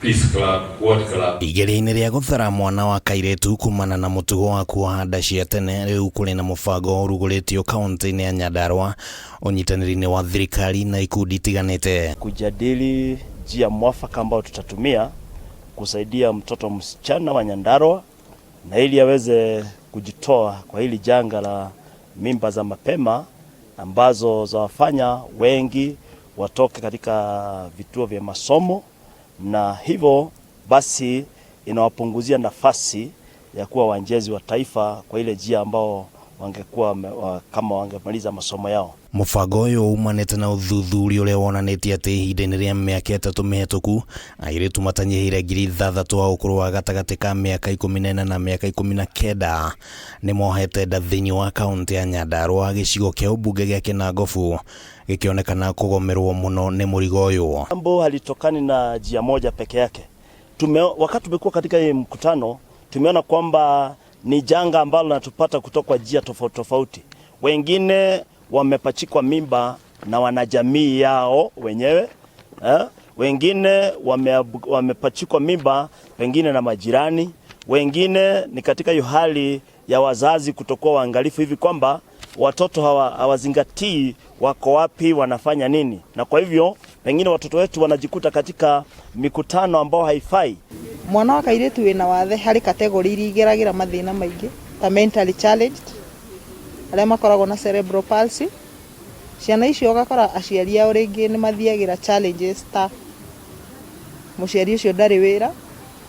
Peace Club, Ward Club. Igeri-inĩ rĩa gũthara mwana wa kairitu kuumana na mũtugo wa kuoha nda cia tene, rĩu kũrĩ na mũbango ũrugũrĩtio kaunti-inĩ ya Nyandarua ũnyitanĩri-inĩ wa thirikari na ikundi itiganĩte kujadili njia mwafaka ambao tutatumia kusaidia mtoto msichana wa Nyandarua na ili aweze kujitoa kwa hili janga la mimba za mapema ambazo zawafanya wengi watoke katika vituo vya masomo, na hivyo basi inawapunguzia nafasi ya kuwa wanjezi wa taifa kwa ile njia ambao wangekuwa kama wangemaliza masomo yao. Mũbango ũyũ umanĩte na ũthuthuria ũrĩa wonanĩtie atĩ ihinda-inĩ rĩa mĩaka 3 mĩhĩtũku airĩtu matanyihĩire 6,000 wa ũkũrũ wa gatagatĩ ka mĩaka 14 na mĩaka 19 nĩ mohete nda thĩinĩ wa kaunti ya Nyandarua, gĩcigo kĩa ũmbunge gĩa Kinangofu gĩkĩonekana kũgomerwo mũno nĩ mũrigo ũyũ. Mambo halitokani na njia moja peke yake. Wakati tumekuwa katika hii mkutano tumeona kwamba ni janga ambalo natupata kutoka kwa njia tofauti tofauti. Wengine wamepachikwa mimba na wanajamii yao wenyewe, wengine wamepachikwa mimba pengine na majirani, wengine ni katika hiyo hali ya wazazi kutokuwa waangalifu hivi kwamba watoto hawazingatii wako wapi, wanafanya nini, na kwa hivyo pengine watoto wetu wanajikuta katika mikutano ambao haifai. Mwana wa kairitu wina wathe hari kategori iri igeragira mathina maingi ta mentally challenged, arĩa makoragwo na cerebral palsy. Ciana icio gakora aciari ao ringi ni mathiagira challenges ta muciari ucio ndari wira,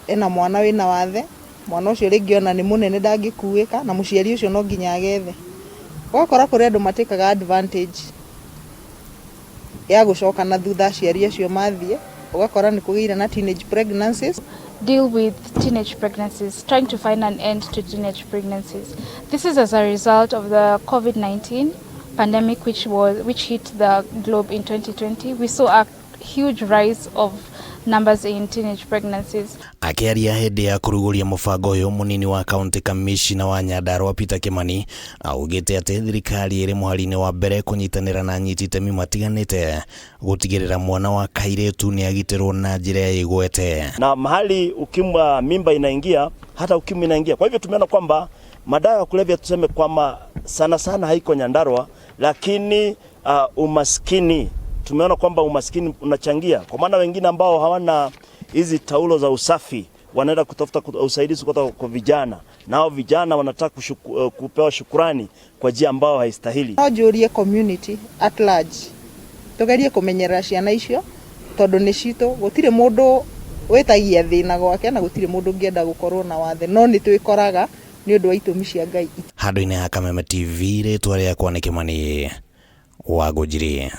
ena mwana wina wathe, mwana ucio ringi ona ni munene ndangikuika na muciari ucio no nginya agethe. Gakora kuri andu matikaga advantage ya gucoka na thutha aciari acio mathie, ugakora ni kugira na teenage pregnancies. Deal with teenage pregnancies, trying to find an end to teenage pregnancies. This is as a result of the COVID-19 pandemic which hit the globe in 2020. We saw a huge rise of numbers in teenage pregnancies. Akiaria hĩndĩ ya kuruguria mũbango ũyũ, Munini wa kaunti kamicina wa Nyandarua Peter Kimani augĩte atĩ thirikari ĩrĩ mũhari-inĩ wa mbere kũnyitanĩra na anyiti itemi matiganĩte gutigirira mwana wa kairitu niyagitirwo na njĩra ya igwete. Na mahali ukimwa mimba inaingia, hata ukimwi inaingia. Kwa hivyo tumeona kwamba madawa ya kulevya tuseme kwamba sana haiko Nyandarua, lakini umaskini tumeona kwamba umaskini unachangia, kwa maana wengine ambao hawana hizi taulo za usafi wanaenda kutafuta usaidizi kutoka kwa vijana, nao vijana wanataka kupewa shukrani kwa njia ambao haistahili. Nojurie community at large tugerie kumenyera ciana icio tondu ni cito gutire mundu wetagia thina gwake na gutire mundu ngienda gukorwo na wathe, no ni twikoraga ni undu wa itumi cia Ngai. Handũ-inĩ ha Kameme TV, rĩtwa rĩakwa nĩ Kimani wa Gutigirira.